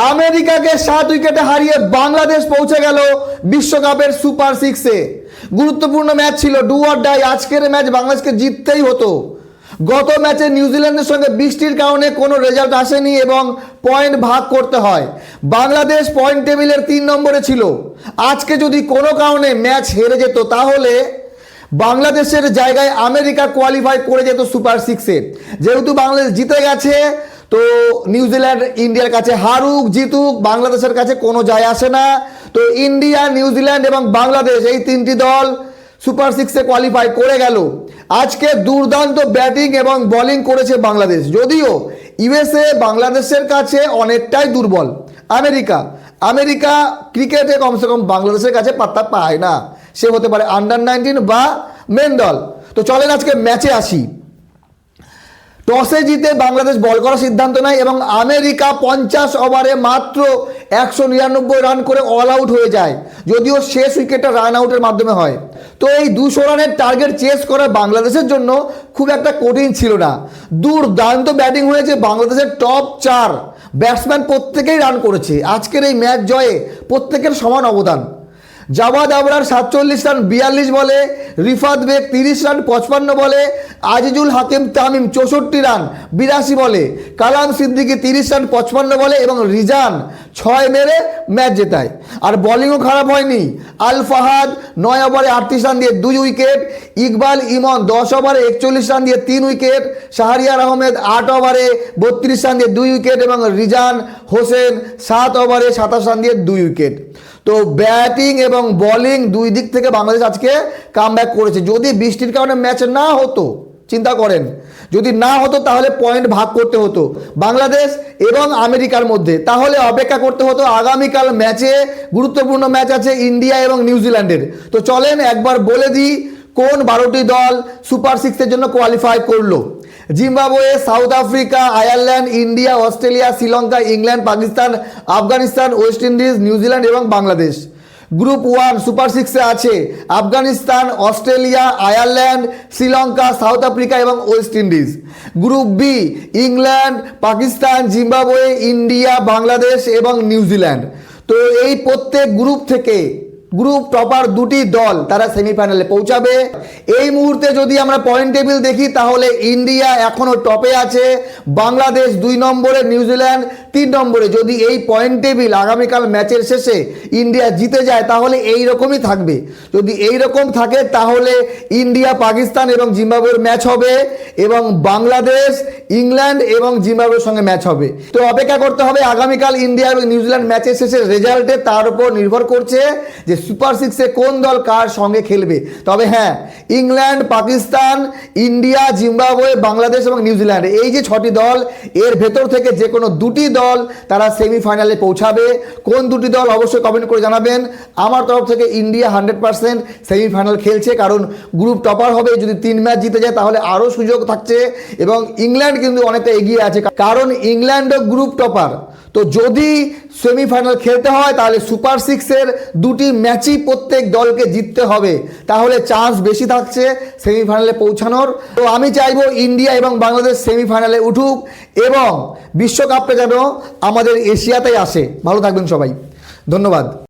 আমেরিকাকে 7 উইকেটে হারিয়ে বাংলাদেশ পৌঁছে গেল বিশ্বকাপের সুপার 6-এ। গুরুত্বপূর্ণ ম্যাচ ছিল, ডু অর ডাই। আজকের ম্যাচ বাংলাদেশকে জিততেই হতো। গত ম্যাচে নিউজিল্যান্ডের সঙ্গে বৃষ্টির কারণে কোনো রেজাল্ট আসেনি এবং পয়েন্ট ভাগ করতে হয়। বাংলাদেশ পয়েন্ট টেবিলের 3 নম্বরে ছিল। আজকে যদি কোনো কারণে ম্যাচ হেরে যেত তাহলে বাংলাদেশের জায়গায় আমেরিকা কোয়ালিফাই করে যেত সুপার 6-এ। যেহেতু বাংলাদেশ জিতে গেছে, তো নিউজিল্যান্ড ইন্ডিয়ার কাছে হারুক জিতুক বাংলাদেশের কাছে কোনো যায় আসে না। তো ইন্ডিয়া, নিউজিল্যান্ড এবং বাংলাদেশ এই 3টি দল সুপার 6-এ কোয়ালিফাই করে গেল। আজকে দুর্দান্ত ব্যাটিং এবং বোলিং করেছে বাংলাদেশ। যদিও ইউএসএ বাংলাদেশের কাছে অনেকটাই দুর্বল। আমেরিকা ক্রিকেটে কমসে কম বাংলাদেশের কাছে পাত্তা পায় না। সে হতে পারে আন্ডার-19 বা মেন দল। তো চলেন আজকে ম্যাচে আসি। টসে জিতে বাংলাদেশ বল করার সিদ্ধান্ত নেয় এবং আমেরিকা 50 ওভারে মাত্র 199 রান করে অল আউট হয়ে যায়। যদিও শেষ উইকেটটা রান আউটের মাধ্যমে হয়। তো এই 200 রানের টার্গেট চেস করা বাংলাদেশের জন্য খুব একটা কঠিন ছিল না। দুর্দান্ত ব্যাটিং হয়েছে বাংলাদেশের টপ 4 ব্যাটসম্যান, প্রত্যেকেই রান করেছে। আজকের এই ম্যাচ জয়ে প্রত্যেকের সমান অবদান। জাওয়াদ আবরার 47 রান 42 বলে, রিফাত বেগ 30 রান 55 বলে, আজিজুল হাকিম তামিম 64 রান 82 বলে, কালাম সিদ্দিকী 30 রান 55 বলে এবং রিজান 6 মেরে ম্যাচ জেতায়। আর বোলিংও খারাপ হয়নি। আল ফাহাদ 9 ওভারে 38 রান দিয়ে 2 উইকেট, ইকবাল ইমন 10 ওভারে 41 রান দিয়ে 3 উইকেট, শাহরিয়ার আহমেদ 8 ওভারে 32 রান দিয়ে 2 উইকেট এবং রিজান হোসেন 7 ওভারে 27 রান দিয়ে 2 উইকেট। তো ব্যাটিং এবং বোলিং দুই দিক থেকে বাংলাদেশ আজকে কামব্যাক করেছে। যদি বৃষ্টির কারণে ম্যাচ না হতো, চিন্তা করেন, যদি না হতো তাহলে পয়েন্ট ভাগ করতে হতো বাংলাদেশ এবং আমেরিকার মধ্যে। তাহলে অপেক্ষা করতে হতো আগামীকাল ম্যাচে। গুরুত্বপূর্ণ ম্যাচ আছে ইন্ডিয়া এবং নিউজিল্যান্ডের। তো চলেন একবার বলে দিই কোন 12টি দল সুপার 6-এর জন্য কোয়ালিফাই করলো। Zimbabwe, south Africa, Ireland, India, Australia, Sri Lanka, England, Pakistan, Afghanistan, West Indies, New Zealand এবং বাংলাদেশ। গ্রুপ 1 সুপার 6-এ আছে Afghanistan, Australia, Ireland, Sri Lanka, south Africa এবং West Indies. Group B England, Pakistan, Zimbabwe, India, Bangladesh এবং নিউজিল্যান্ড। তো এই প্রত্যেক গ্রুপ থেকে গ্রুপ টপার 2টি দল তারা সেমিফাইনালে পৌঁছাবে। এই মুহূর্তে যদি আমরা পয়েন্ট টেবিল দেখি তাহলে ইন্ডিয়া এখনও টপে আছে, বাংলাদেশ 2 নম্বরে, নিউজিল্যান্ড 3 নম্বরে। যদি এই পয়েন্ট টেবিল আগামীকাল ম্যাচের শেষে ইন্ডিয়া জিতে যায় তাহলে এই রকমই থাকবে। যদি এই রকম থাকে তাহলে ইন্ডিয়া, পাকিস্তান এবং জিম্বাবুয়ের ম্যাচ হবে এবং বাংলাদেশ, ইংল্যান্ড এবং জিম্বাবুয়ের সঙ্গে ম্যাচ হবে। তো অপেক্ষা করতে হবে আগামীকাল ইন্ডিয়া এবং নিউজিল্যান্ড ম্যাচের শেষে রেজাল্টে। তার উপর নির্ভর করছে যে সুপার 6-এ কোন দল কার সঙ্গে খেলবে। তবে হ্যাঁ, England, Pakistan, India, Zimbabwe, Bangladesh এবং নিউজিল্যান্ড, এই যে 6টি দল, এর ভেতর থেকে যে কোনো 2টি দল তারা সেমিফাইনালে পৌঁছাবে। কোন 2টি দল অবশ্যই কমেন্ট করে জানাবেন। আমার তরফ থেকে ইন্ডিয়া 100% সেমিফাইনাল খেলছে, কারণ গ্রুপ টপার হবে। যদি 3 ম্যাচ জিতে যায় তাহলে আরও সুযোগ থাকছে এবং ইংল্যান্ড কিন্তু অনেকটা এগিয়ে আছে, কারণ ইংল্যান্ডও গ্রুপ টপার। তো যদি সেমিফাইনাল খেলতে হয় তাহলে সুপার 6-এর 2টি ম্যাচই প্রত্যেক দলকে জিততে হবে, তাহলে চান্স বেশি থাকছে সেমিফাইনালে পৌঁছানোর। তো আমি চাইবো ইন্ডিয়া এবং বাংলাদেশ সেমিফাইনালে উঠুক এবং বিশ্বকাপটা যেন আমাদের এশিয়াতেই আসে। ভালো থাকবেন সবাই, ধন্যবাদ।